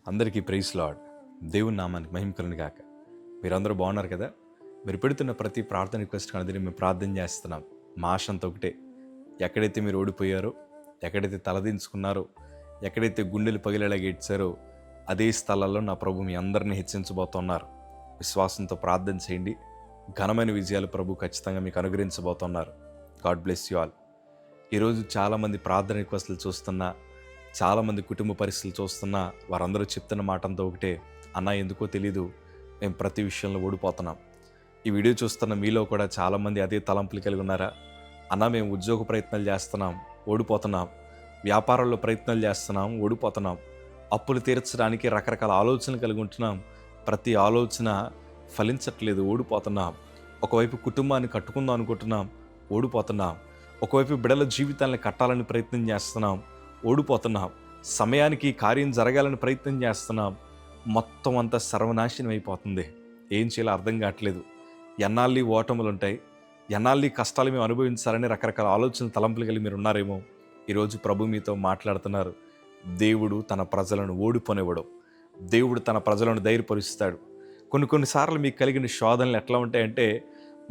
అందరికీ praise lord. దేవుని నామానికి మహిమ కలుగును గాక. మీరందరూ బాగున్నారు కదా? మీరు పెడుతున్న ప్రతి ప్రార్థన రిక్వెస్ట్ అనేది మేము ప్రార్థన చేస్తున్నాం. మా ఆశ అంతా ఒకటే, ఎక్కడైతే మీరు ఓడిపోయారో, ఎక్కడైతే తలదించుకున్నారో, ఎక్కడైతే గుండెలు పగిలేలాగా ఏడ్చారో అదే స్థలాల్లో నా ప్రభు మీ అందరినీ హెచ్చించబోతున్నారు. విశ్వాసంతో ప్రార్థన చేయండి. ఘనమైన విజయాలు ప్రభు ఖచ్చితంగా మీకు అనుగ్రహించబోతున్నారు. God bless you all. ఈరోజు చాలామంది ప్రార్థన రిక్వెస్ట్లు చూస్తున్నా, చాలామంది కుటుంబ పరిస్థితులు చూస్తున్నా వారందరూ చెప్తున్న మాట అంతా ఒకటే, అన్న ఎందుకో తెలీదు, మేము ప్రతి విషయంలో ఓడిపోతున్నాం. ఈ వీడియో చూస్తున్న మీలో కూడా చాలామంది అదే తలంపులు కలిగి ఉన్నారా? అన్న మేము ఉద్యోగ ప్రయత్నాలు చేస్తున్నాం, ఓడిపోతున్నాం. వ్యాపారాల్లో ప్రయత్నాలు చేస్తున్నాం, ఓడిపోతున్నాం. అప్పులు తీర్చడానికి రకరకాల ఆలోచనలు కలిగి ఉంటున్నాం, ప్రతి ఆలోచన ఫలించట్లేదు, ఓడిపోతున్నాం. ఒకవైపు కుటుంబాన్ని కట్టుకుందాం అనుకుంటున్నాం, ఓడిపోతున్నాం. ఒకవైపు బిడ్డల జీవితాలను కట్టాలని ప్రయత్నం చేస్తున్నాం, ఓడిపోతున్నాం. సమయానికి కార్యం జరగాలని ప్రయత్నం చేస్తున్నాం, మొత్తం అంతా సర్వనాశనం అయిపోతుంది. ఏం చేయాలో అర్థం కావట్లేదు. ఎన్నాళ్ళీ ఓటములు ఉంటాయి, ఎన్నాళ్ళీ కష్టాలు మేము అనుభవించాలని రకరకాల ఆలోచనలు తలంపులు కలిగి మీరు ఉన్నారేమో. ఈరోజు ప్రభు మీతో మాట్లాడుతున్నారు. దేవుడు తన ప్రజలను ఓడిపోనివ్వడు. దేవుడు తన ప్రజలను ధైర్యపరుస్తాడు. కొన్నిసార్లు మీకు కలిగిన శోధనలు ఎట్లా ఉంటాయంటే,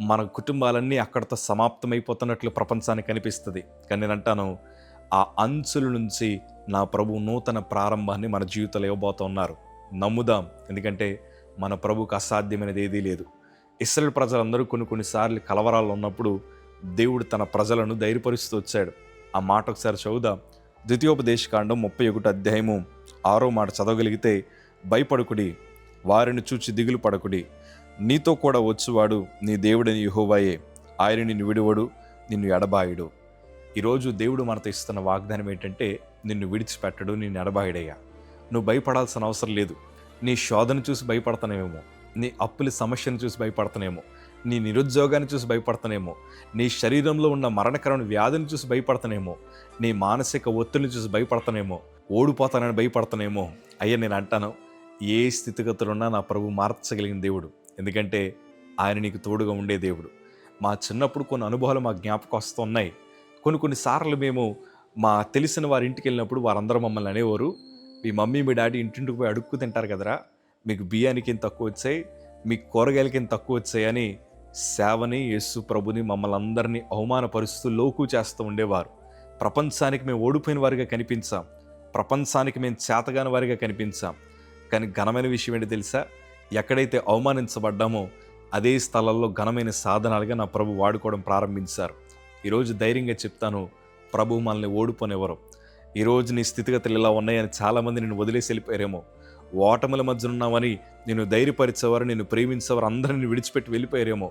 మన కుటుంబాలన్నీ అక్కడితో సమాప్తమైపోతున్నట్లు ప్రపంచానికి కనిపిస్తుంది. కానీ నేను అంటాను, ఆ అంచుల నుంచి నా ప్రభు నూతన ప్రారంభాన్ని మన జీవితంలో ఇవ్వబోతున్నారు. నమ్ముదాం, ఎందుకంటే మన ప్రభుకు అసాధ్యమైనది ఏదీ లేదు. ఇశ్రాయేలు ప్రజలందరూ కొన్నిసార్లు కలవరాల్లో ఉన్నప్పుడు దేవుడు తన ప్రజలను ధైర్యపరుస్తూ వచ్చాడు. ఆ మాట ఒకసారి చదువుదాం. ద్వితీయోపదేశకాండం 31 మాట చదవగలిగితే, భయపడకుడి, వారిని చూచి దిగులు పడకుడి, నీతో కూడా వచ్చువాడు నీ దేవుడని యెహోవాయే, ఆయన నిన్ను విడువడు, నిన్ను ఎడబాయుడు. ఈరోజు దేవుడు మనతో ఇస్తున్న వాగ్దానం ఏంటంటే, నిన్ను విడిచిపెట్టడు, నిన్ను ఎడబాయుడయ్యా. నువ్వు భయపడాల్సిన అవసరం లేదు. నీ శోధన చూసి భయపడతానేమో, నీ అప్పుల సమస్యను చూసి భయపడతానేమో, నీ నిరుద్యోగాన్ని చూసి భయపడతానేమో, నీ శరీరంలో ఉన్న మరణకరమైన వ్యాధిని చూసి భయపడతానేమో, నీ మానసిక ఒత్తిడిని చూసి భయపడతానేమో, ఓడిపోతానని భయపడతానేమో. అయ్యా నేను అంటాను, ఏ స్థితిగతులున్నా నా ప్రభు మార్చగలిగిన దేవుడు. ఎందుకంటే ఆయన నీకు తోడుగా ఉండే దేవుడు. మా చిన్నప్పుడు కొన్ని అనుభవాలు మా జ్ఞాపకం వస్తున్నాయి. కొన్నిసార్లు మేము మా తెలిసిన వారి ఇంటికి వెళ్ళినప్పుడు వారందరూ మమ్మల్ని అనేవారు, మీ మమ్మీ మీ డాడీ ఇంటింటికి పోయి అడుక్కు తింటారు కదరా, మీకు బియ్యానికి ఇంత తక్కువ వచ్చాయి, మీకు కూరగాయలకి ఇంత తక్కువ వచ్చాయి అని సేవని, యేసు ప్రభుని, మమ్మల్ని అందరినీ అవమానపరుస్తూ లోకు చేస్తూ ఉండేవారు. ప్రపంచానికి మేము ఓడిపోయిన వారిగా కనిపించాం, ప్రపంచానికి మేము చేతగాని వారిగా కనిపించాం. కానీ ఘనమైన విషయం ఏంటి తెలుసా? ఎక్కడైతే అవమానించబడ్డామో అదే స్థలాల్లో ఘనమైన సాధనాలుగా నా ప్రభు వాడుకోవడం ప్రారంభించారు. ఈరోజు ధైర్యంగా చెప్తాను, ప్రభు మనల్ని ఓడిపోనివ్వరు. ఈరోజు నీ స్థితిగతులు ఇలా ఉన్నాయని చాలామంది నిన్ను వదిలేసి వెళ్ళిపోయారేమో. ఓటముల మధ్య ఉన్నామని నిన్ను ధైర్యపరిచేవారు, నిన్ను ప్రేమించేవారు అందరిని విడిచిపెట్టి వెళ్ళిపోయారేమో.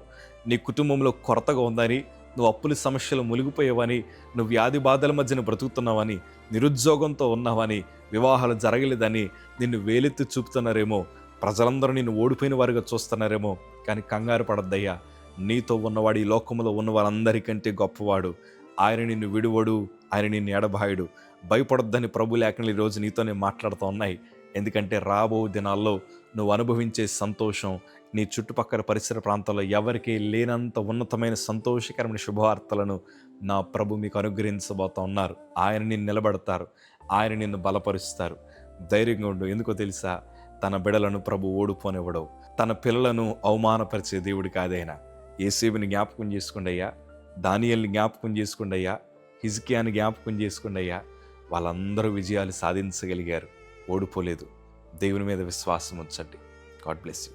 నీ కుటుంబంలో కొరతగా ఉందని, నువ్వు అప్పుల సమస్యలు మునిగిపోయావని, నువ్వు వ్యాధి బాధల మధ్యన బ్రతుకుతున్నావని, నిరుద్యోగంతో ఉన్నావని, వివాహాలు జరగలేదని నిన్ను వేలెత్తి చూపుతున్నారేమో. ప్రజలందరూ నిన్ను ఓడిపోయిన వారిగా చూస్తున్నారేమో. కానీ కంగారు పడద్దయ్యా, నీతో ఉన్నవాడు ఈ లోకంలో ఉన్న వారందరికంటే గొప్పవాడు. ఆయన నిన్ను విడువడు, ఆయన నిన్ను ఎడబాయుడు. భయపడొద్దని ప్రభు లేఖనాలు ఈరోజు నీతోనే మాట్లాడుతూ ఉన్నాయి. ఎందుకంటే రాబో దినాల్లో నువ్వు అనుభవించే సంతోషం నీ చుట్టుపక్కల పరిసర ప్రాంతాల్లో ఎవరికీ లేనంత ఉన్నతమైన సంతోషకరమైన శుభవార్తలను నా ప్రభు మీకు అనుగ్రహించబోతూ ఉన్నారు. ఆయన నిన్ను నిలబడతారు, ఆయన నిన్ను బలపరుస్తారు. ధైర్యంగా ఉండు. ఎందుకో తెలుసా? తన బిడలను ప్రభు ఓడిపోనివ్వడు. తన పిల్లలను అవమానపరిచే దేవుడు కాదైనా. యేసేపుని జ్ఞాపకం చేసుకోండి అయ్యా, దానియేలుని జ్ఞాపకం చేసుకోండి అయ్యా, హిజ్కియాని జ్ఞాపకం చేసుకోండి అయ్యా. వాళ్ళందరూ విజయాలు సాధించగలిగారు, ఓడిపోలేదు. దేవుని మీద విశ్వాసం ఉంచండి. God bless you.